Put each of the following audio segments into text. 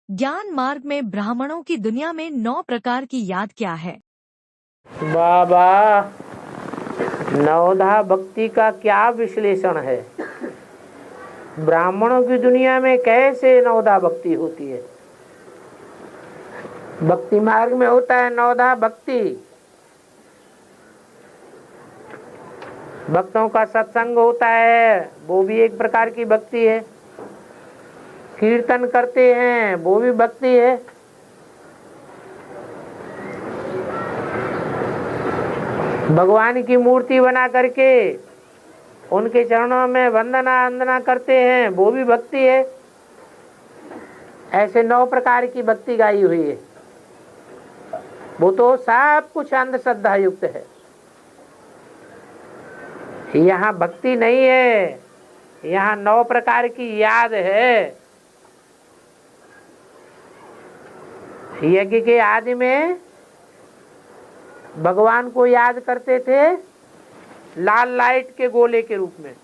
ज्ञान मार्ग में ब्राह्मणों की दुनिया में 9 प्रकार की याद क्या है? बाबा, नवधा भक्ति का क्या विश्लेषण है? ब्राह्मणों की दुनिया में कैसे नवधा भक्ति होती है? भक्ति मार्ग में होता है नवधा भक्ति। भक्तों का सत्संग होता है, वो भी एक प्रकार की भक्ति है। कीर्तन करते हैं, वो भी भक्ति है। भगवान की मूर्ति बना करके उनके चरणों में वंदना करते हैं, वो भी भक्ति है। ऐसे 9 प्रकार की भक्ति गाई हुई है। वो तो सब कुछ अंधश्रद्धा युक्त है। यहाँ भक्ति नहीं है, यहाँ 9 प्रकार की याद है। यज्ञ के आदि में भगवान को याद करते थे लाल लाइट के गोले के रूप में।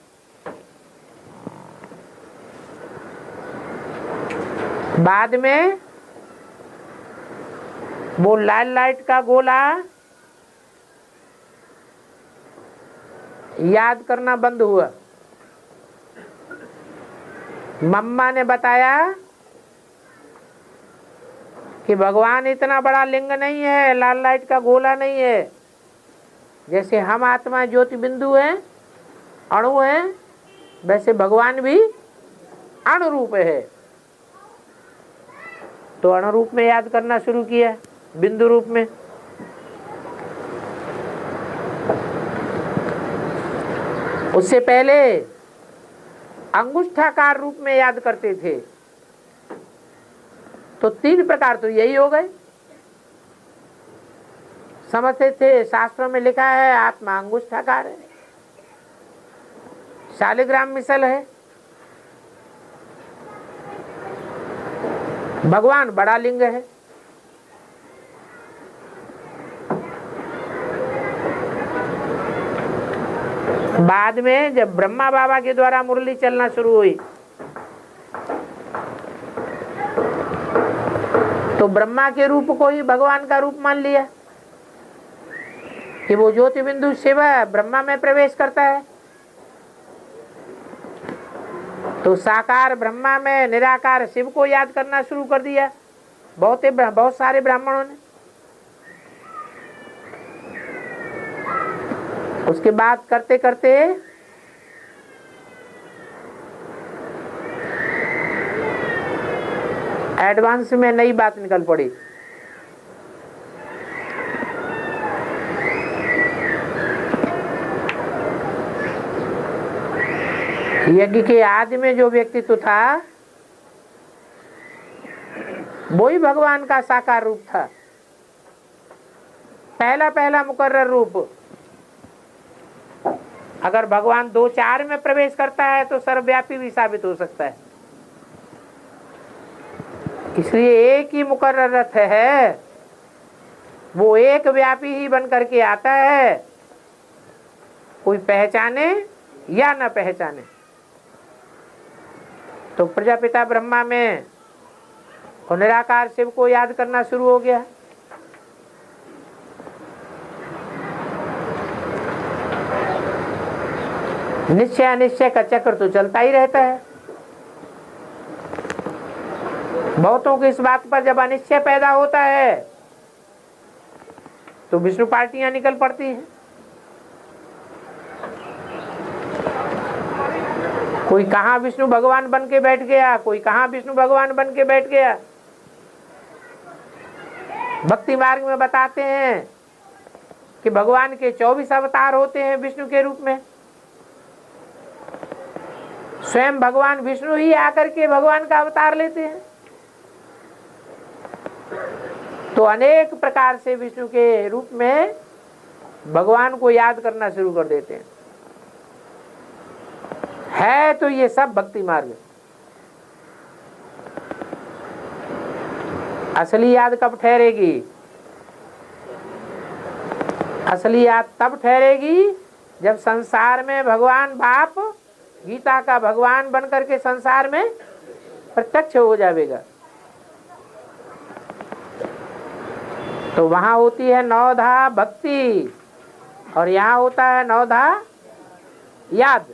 बाद में वो लाल लाइट का गोला याद करना बंद हुआ। मम्मा ने बताया कि भगवान इतना बड़ा लिंग नहीं है, लाल लाइट का गोला नहीं है। जैसे हम आत्मा ज्योति बिंदु हैं, अणु हैं, वैसे भगवान भी अणु रूप है। तो अणु रूप में याद करना शुरू किया, बिंदु रूप में। उससे पहले अंगुष्ठाकार रूप में याद करते थे। तो 3 प्रकार तो यही हो गए। समझते थे, शास्त्रों में लिखा है आत्मा अंगुष्ठाकार है, शालिग्राम मिसल है, भगवान बड़ा लिंग है। बाद में जब ब्रह्मा बाबा के द्वारा मुरली चलना शुरू हुई तो ब्रह्मा के रूप को ही भगवान का रूप मान लिया कि वो ज्योति बिंदु शिव ब्रह्मा में प्रवेश करता है। तो साकार ब्रह्मा में निराकार शिव को याद करना शुरू कर दिया बहुत सारे ब्राह्मणों ने। उसके बाद करते करते एडवांस में नई बात निकल पड़ी। यज्ञ के आदि में जो व्यक्तित्व था वो ही भगवान का साकार रूप था, पहला मुकर्रर रूप। अगर भगवान 2-4 में प्रवेश करता है तो सर्वव्यापी भी साबित हो सकता है। इसलिए एक ही मुकर्रर रथ है, वो एक व्यापी ही बन करके आता है, कोई पहचाने या न पहचाने। तो प्रजापिता ब्रह्मा में और निराकार शिव को याद करना शुरू हो गया। निश्चय अनिश्चय का चक्र तो चलता ही रहता है। बहुतों की इस बात पर जब अनिश्चय पैदा होता है तो विष्णु पार्टियां निकल पड़ती हैं। कोई कहां विष्णु भगवान बन के बैठ गया, कोई कहां विष्णु भगवान बन के बैठ गया। भक्ति मार्ग में बताते हैं कि भगवान के 24 अवतार होते हैं विष्णु के रूप में। स्वयं भगवान विष्णु ही आकर के भगवान का अवतार लेते हैं। तो अनेक प्रकार से विष्णु के रूप में भगवान को याद करना शुरू कर देते हैं। है तो ये सब भक्ति मार्ग। असली याद कब ठहरेगी? असली याद तब ठहरेगी जब संसार में भगवान बाप गीता का भगवान बनकर के संसार में प्रत्यक्ष हो जाएगा। तो वहां होती है नवधा भक्ति और यहाँ होता है नवधा याद।